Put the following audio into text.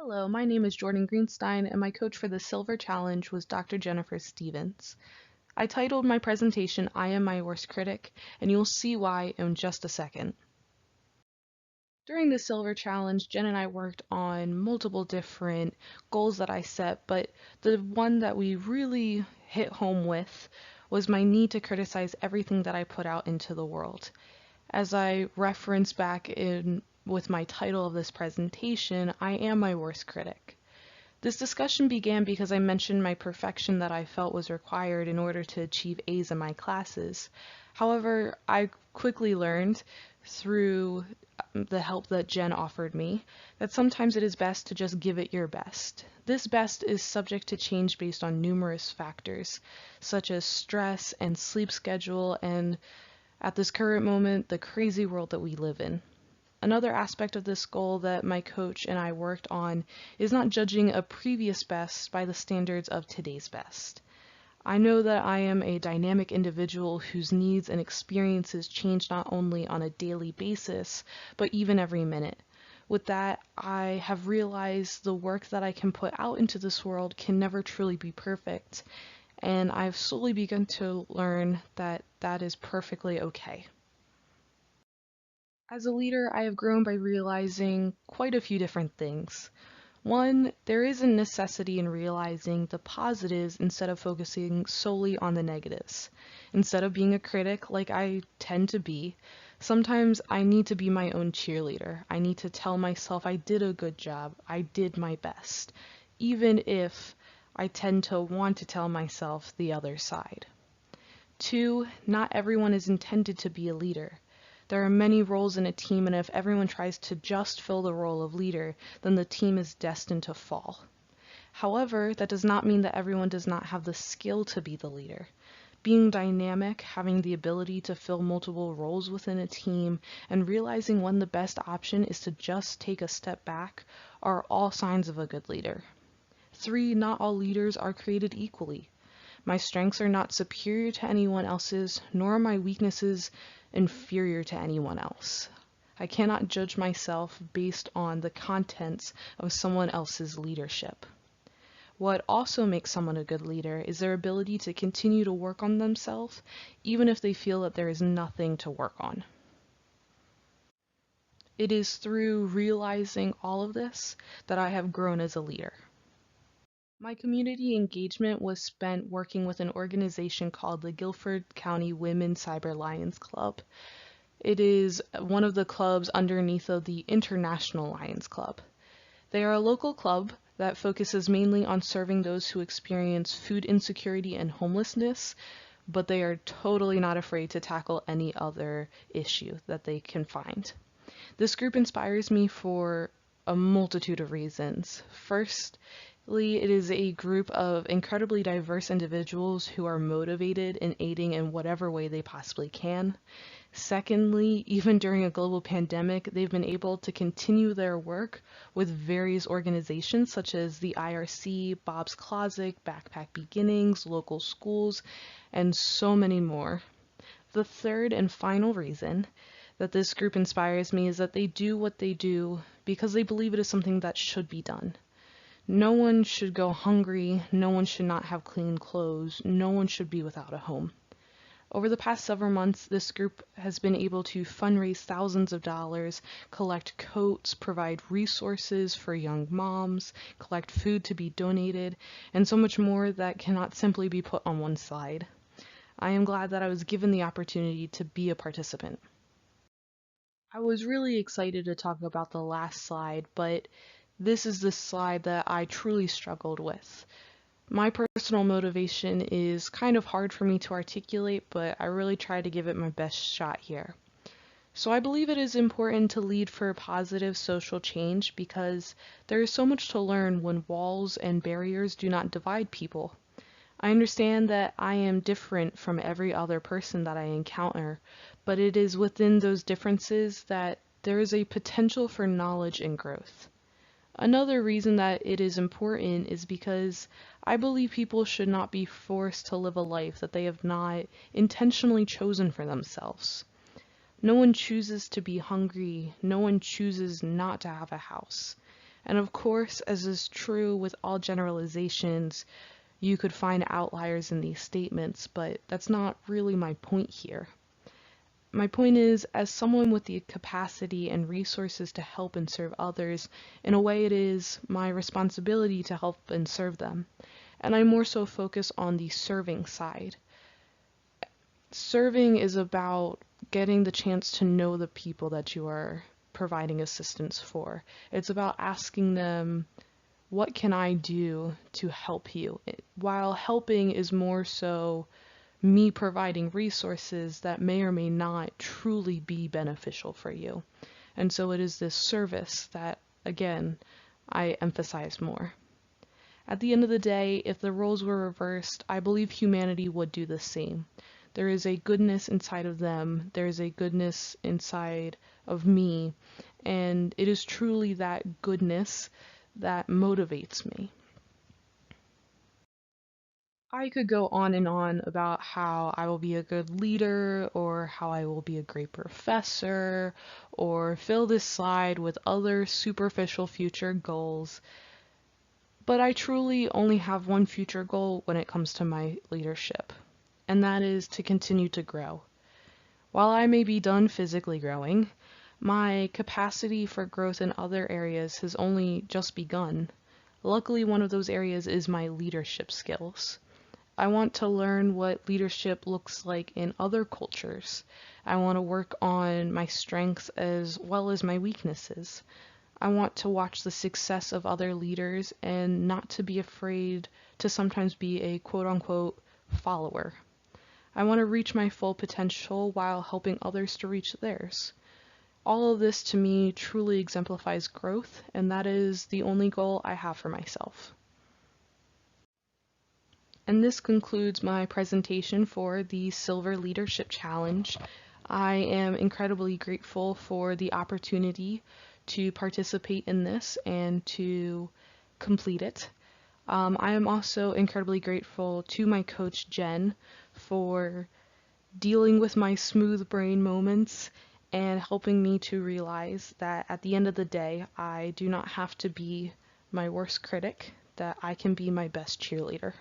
Hello, my name is Jordyn Greenstein, and my coach for the Silver Challenge was Dr. Jennifer Stevens. I titled my presentation, I Am My Worst Critic, and you'll see why in just a second. During the Silver Challenge, Jen and I worked on multiple different goals that I set, but the one that we really hit home with was my need to criticize everything that I put out into the world. As I referenced back in with my title of this presentation, I am my worst critic. This discussion began because I mentioned my perfection that I felt was required in order to achieve A's in my classes. However, I quickly learned through the help that Jen offered me that sometimes it is best to just give it your best. This best is subject to change based on numerous factors, such as stress and sleep schedule and, at this current moment, the crazy world that we live in. Another aspect of this goal that my coach and I worked on is not judging a previous best by the standards of today's best. I know that I am a dynamic individual whose needs and experiences change not only on a daily basis, but even every minute. With that, I have realized the work that I can put out into this world can never truly be perfect, and I've slowly begun to learn that that is perfectly okay. As a leader, I have grown by realizing quite a few different things. One, there is a necessity in realizing the positives instead of focusing solely on the negatives. Instead of being a critic like I tend to be, sometimes I need to be my own cheerleader. I need to tell myself I did a good job, I did my best, even if I tend to want to tell myself the other side. Two, not everyone is intended to be a leader. There are many roles in a team, and if everyone tries to just fill the role of leader, then the team is destined to fall. However, that does not mean that everyone does not have the skill to be the leader. Being dynamic, having the ability to fill multiple roles within a team, and realizing when the best option is to just take a step back are all signs of a good leader. Three, not all leaders are created equally. My strengths are not superior to anyone else's, nor are my weaknesses inferior to anyone else. I cannot judge myself based on the contents of someone else's leadership. What also makes someone a good leader is their ability to continue to work on themselves, even if they feel that there is nothing to work on. It is through realizing all of this that I have grown as a leader. My community engagement was spent working with an organization called the Guilford County Women Cyber Lions Club. It is one of the clubs underneath of the International Lions Club. They are a local club that focuses mainly on serving those who experience food insecurity and homelessness, but they are totally not afraid to tackle any other issue that they can find. This group inspires me for a multitude of reasons. First, it is a group of incredibly diverse individuals who are motivated in aiding in whatever way they possibly can. Secondly, even during a global pandemic, they've been able to continue their work with various organizations such as the IRC, Bob's Closet, Backpack Beginnings, local schools, and so many more. The third and final reason that this group inspires me is that they do what they do because they believe it is something that should be done. No one should go hungry, no one should not have clean clothes, no one should be without a home. Over the past several months, this group has been able to fundraise thousands of dollars, collect coats, provide resources for young moms, collect food to be donated, and so much more that cannot simply be put on one slide. I am glad that I was given the opportunity to be a participant. I was really excited to talk about the last slide, but this is the slide that I truly struggled with. My personal motivation is kind of hard for me to articulate, but I really try to give it my best shot here. So I believe it is important to lead for positive social change because there is so much to learn when walls and barriers do not divide people. I understand that I am different from every other person that I encounter, but it is within those differences that there is a potential for knowledge and growth. Another reason that it is important is because I believe people should not be forced to live a life that they have not intentionally chosen for themselves. No one chooses to be hungry. No one chooses not to have a house. And of course, as is true with all generalizations, you could find outliers in these statements, but that's not really my point here. My point is, as someone with the capacity and resources to help and serve others, in a way it is my responsibility to help and serve them. And I more so focus on the serving side. Serving is about getting the chance to know the people that you are providing assistance for. It's about asking them, what can I do to help you? While helping is more so me providing resources that may or may not truly be beneficial for you. And so it is this service that, again, I emphasize more. At the end of the day, if the roles were reversed, I believe humanity would do the same. There is a goodness inside of them, there is a goodness inside of me, and it is truly that goodness that motivates me. I could go on and on about how I will be a good leader, or how I will be a great professor, or fill this slide with other superficial future goals. But I truly only have one future goal when it comes to my leadership, and that is to continue to grow. While I may be done physically growing, my capacity for growth in other areas has only just begun. Luckily, one of those areas is my leadership skills. I want to learn what leadership looks like in other cultures. I want to work on my strengths as well as my weaknesses. I want to watch the success of other leaders and not to be afraid to sometimes be a quote unquote follower. I want to reach my full potential while helping others to reach theirs. All of this to me truly exemplifies growth, and that is the only goal I have for myself. And this concludes my presentation for the Silver Leadership Challenge. I am incredibly grateful for the opportunity to participate in this and to complete it. I am also incredibly grateful to my coach Jen for dealing with my smooth brain moments and helping me to realize that at the end of the day, I do not have to be my worst critic, that I can be my best cheerleader.